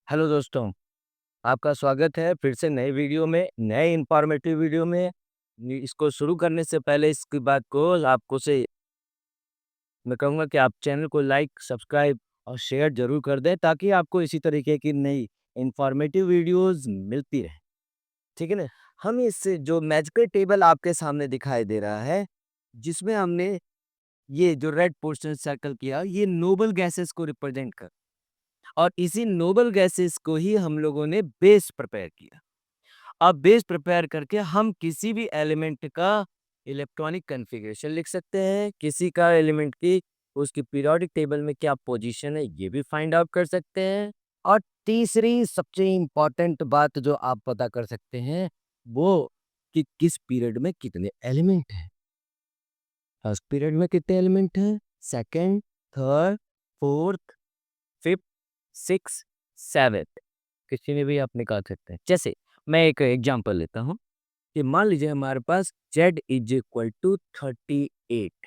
Hello दोस्तों, आपका स्वागत है फिर से नए वीडियो में, नए इन्फॉर्मेटिव वीडियो में। इसको शुरू करने से पहले इसकी बात को आपको से मैं कहूँगा कि आप चैनल को लाइक, सब्सक्राइब और शेयर ज़रूर कर दें ताकि आपको इसी तरीके की नई इन्फॉर्मेटिव वीडियोज़ मिलती रहे, ठीक है ना? हम इससे जो मैजिकल टेबल आपके सामने दिखाई दे रहा है, जिसमें हमने ये जो रेड पोर्शन सर्कल किया, ये नोबल गैसेस को रिप्रेजेंट कर और इसी नोबल गैसेस को ही हम लोगों ने बेस प्रिपेयर किया। अब बेस प्रिपेयर करके हम किसी भी एलिमेंट का इलेक्ट्रॉनिक कॉन्फ़िगरेशन लिख सकते हैं, किसी का एलिमेंट की उसकी पीरियोडिक टेबल में क्या पोजीशन है, ये भी फाइंड आउट कर सकते हैं। और तीसरी सबसे इम्पोर्टेंट बात जो आप पता कर सकते हैं, वो कि किस पीरियड में कितने एलिमेंट हैं। फर्स्ट पीरियड में कितने एलिमेंट हैं, second, third, fourth, fifth, sixth, seventh, किसी में भी आप निकाल सकते हैं। जैसे मैं एक एग्जांपल लेता हूँ कि मान लीजिए हमारे पास Z इज इक्वल टू 38,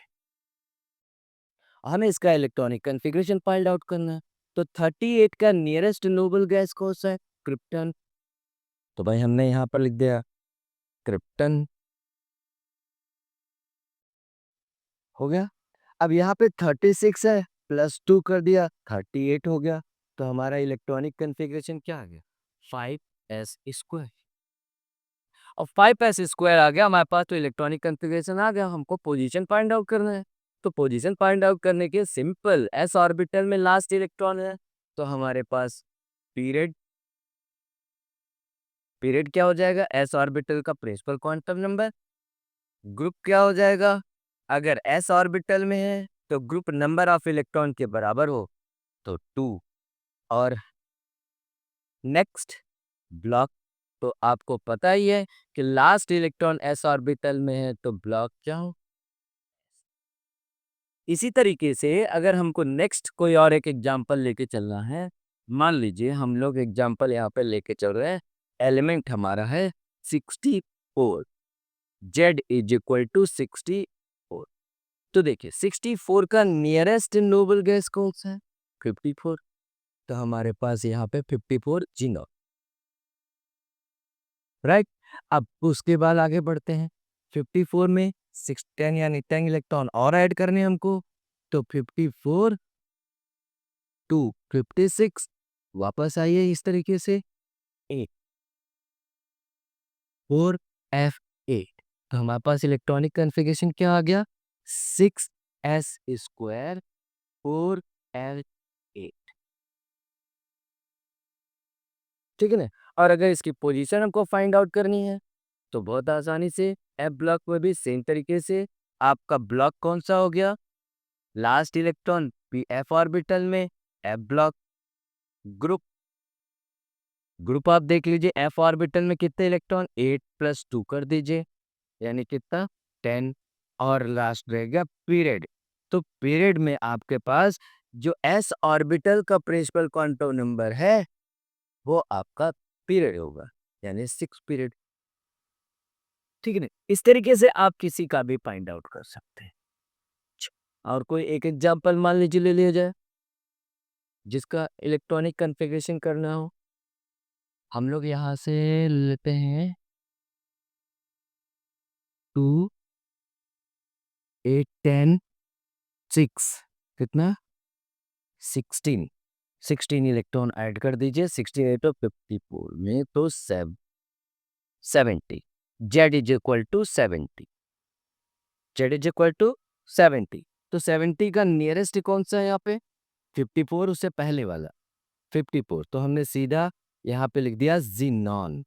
हमें इसका इलेक्ट्रॉनिक कॉन्फ़िगरेशन फाइंड आउट करना है। तो 38 का नियरेस्ट नोबल गैस कौन सा है, क्रिप्टन। तो भाई हमने यहाँ पर लिख दिया क्रिप्टन, हो गया। अब यहाँ पे 36 है, प्लस 2 कर दिया, 38 हो गया। तो हमारा इलेक्ट्रॉनिक कॉन्फ़िगरेशन क्या आ गया, 5s स्क्वायर। और 5s स्क्वायर आ गया हमारे पास, तो इलेक्ट्रॉनिक कॉन्फ़िगरेशन आ गया। हमको पोजीशन फाइंड आउट करना है। तो पोजीशन फाइंड आउट करने के सिंपल, s ऑर्बिटल में लास्ट इलेक्ट्रॉन है, तो हमारे पास पीरियड पीरियड क्या हो जाएगा, s ऑर्बिटल का प्रिंसिपल क्वांटम नंबर। ग्रुप क्या हो जाएगा, अगर s ऑर्बिटल में है तो ग्रुप नंबर ऑफ इलेक्ट्रॉन के बराबर हो तो 2। और नेक्स्ट ब्लॉक, तो आपको पता ही है कि लास्ट इलेक्ट्रॉन s ऑर्बिटल में है तो ब्लॉक क्या हो। इसी तरीके से अगर हमको नेक्स्ट कोई और एक एग्जांपल लेके चलना है, मान लीजिए हम लोग एग्जांपल यहाँ पे लेके चल रहे हैं, एलिमेंट हमारा है 64, Z इज इक्वल टू 64। तो देखिए 64 का नियरेस्ट नोबल गैस कौन सा है, 54। तो हमारे पास यहाँ पे 54 जीनो, राइट। अब उसके बाद आगे बढ़ते हैं, 54 में 10 यानी 10 इलेक्ट्रॉन और ऐड करने हमको, तो 54 टू 56, वापस आइए इस तरीके से 8 4f8। तो हमारे पास इलेक्ट्रॉनिक कॉन्फ़िगरेशन क्या आ गया, 6s स्क्वायर 4l8, ठीक है ना। और अगर इसकी पोजीशन हमको फाइंड आउट करनी है तो बहुत आसानी से एफ ब्लॉक में भी सेम तरीके से आपका ब्लॉक कौन सा हो गया, last electron P F orbital में, एफ ब्लॉक। ग्रुप ग्रुप आप देख लीजिए, एफ ऑर्बिटल में कितने इलेक्ट्रॉन, 8 प्लस 2 कर दीजिए, यानी कितना, 10। और लास्ट रहेगा पीरियड। तो पीरियड में आपके पास जो एस ऑर्बिटल का प्रिंसिपल क्वांटम नंबर है वो आपका पीरियड होगा, यानी 6 पीरियड, ठीक है ना। इस तरीके से आप किसी का भी फाइंड आउट कर सकते हैं। और कोई एक एग्जांपल मान लीजिए ले लिया जाए जिसका इलेक्ट्रॉनिक कॉन्फ़िगरेशन करना हो। हम लोग यहाँ से लेते हैं 2 8 10 6, कितना, 16। 16 इलेक्ट्रॉन ऐड कर दीजिए, 68 और 54 में तो 70। Z is equal to 70, Z is equal to 70। तो 70 का नियरेस्ट कौन सा है यहाँ पे, 54, उससे पहले वाला 54। तो हमने सीधा यहाँ पे लिख दिया जीनॉन।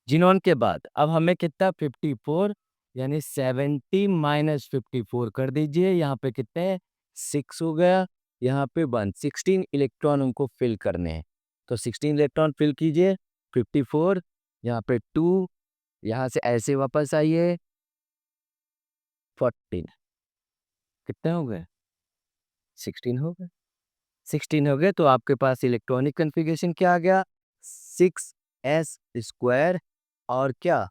जीनॉन के बाद अब हमें कितना, 54, यानी 70 माइनस 54 कर दीजिए, यहाँ पे कितने, 6 हो गया। यहाँ पे 116 इलेक्ट्रॉन उनको फिल करने हैं, तो 16 इलेक्ट्रॉन फिल कीजिए, 54, यहाँ पे 2, यहाँ से ऐसे वापस आइए, 14, कितने हो गए, 16 हो गए। 16 हो गए तो आपके पास इलेक्ट्रॉनिक कन्फिग्रेशन क्या आ गया, 6s स्क्वायर और क्या,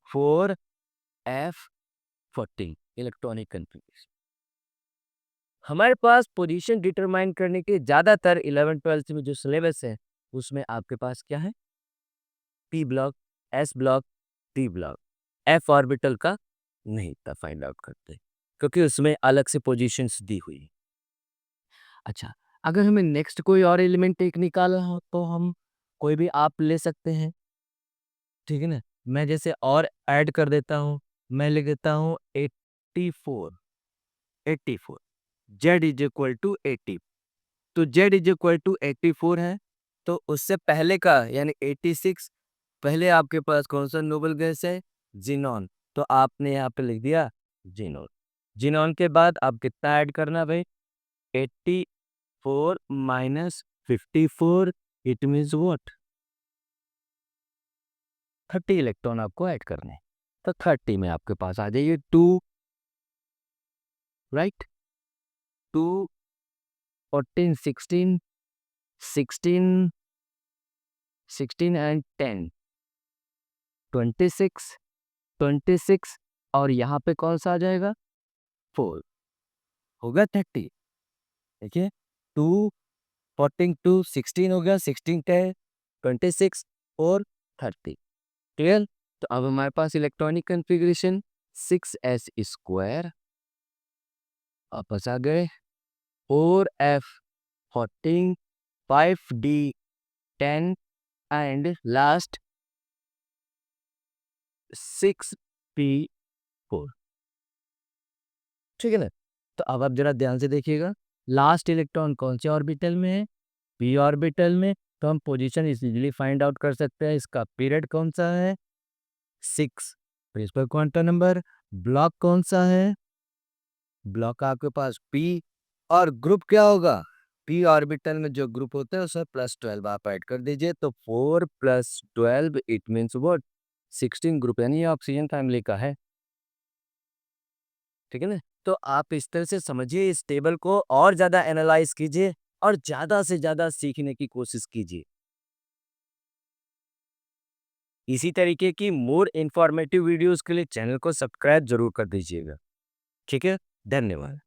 4f14 इलेक्ट्रॉनिक कन्फिग्रेशन। हमारे पास पोजीशन डिटरमाइन करने के ज़्यादातर 11-12 में जो सिलेबस है, उसमें आपके पास क्या है? P block, S block, D block. F orbital का नहीं इतना फाइंड आउट करते, क्योंकि उसमें अलग से पोजीशंस दी हुई है। अच्छा, अगर हमें नेक्स्ट कोई और एलिमेंट एक निकालना हो, तो हम कोई भी आप ले सकते हैं, ठीक है ना? मैं जैसे और ऐड कर देता हूँ, मैं लिख देता हूँ 84, 84, Z इज इक्वल टू 80। तो Z इज इक्वल टू 84 है, तो उससे पहले का यानी 86, पहले आपके पास कौन सा नोबल गैस है? ज़ीनॉन। तो आपने यहाँ पे लिख दिया ज़ीनॉन। ज़ीनॉन के बाद आप कितना ऐड करना भाई? 84 minus 54, it means what? 30 electron आपको ऐड करने हैं। तो 30 में आपके पास आ जाइए 2, राइट? 2, 14, 16, 16, 16 एंड 10, 26, 26 और यहाँ पे कौन सा आ जाएगा? 4 होगा 30। देखिए 2, 14, 2, 16 हो गया, 16, 10, 26 और 30। क्लियर? तो अब हमारे पास इलेक्ट्रॉनिक कन्फिग्रेशन 6s स्क्वायर वापस आ गए, 4f 14, 5d 10 and last 6p4। ठीक है ना? तो अब आप जरा ध्यान से देखिएगा, लास्ट इलेक्ट्रॉन कौन से ऑर्बिटल में है? पी ऑर्बिटल में। तो हम पोजीशन इजीली फाइंड आउट कर सकते हैं। इसका पीरियड कौन सा है? 6। फिर इस पर क्वांटम नंबर। ब्लॉक कौन सा है? ब्लॉक आपके पास पी, और ग्रुप क्या होगा? पी ऑर्बिटल में जो ग्रुप होते हैं उसमें +12 आप ऐड कर दीजिए, तो 4 + 12 इट मीन्स व्हाट? 16 ग्रुप, यानी ये ऑक्सीजन फैमिली का है। ठीक है ना? तो आप इस तरह से समझिए, इस टेबल को और ज़्यादा एनालाइज़ कीजिए और ज़्यादा से ज़्यादा सीखने की कोशिश कीजिए। इसी तरीके की मोर इन्फॉर्मेटिव वीडियोज़ के लिए चैनल को सब्सक्राइब ज़रूर कर दीजिएगा। ठीक है? धन्यवाद।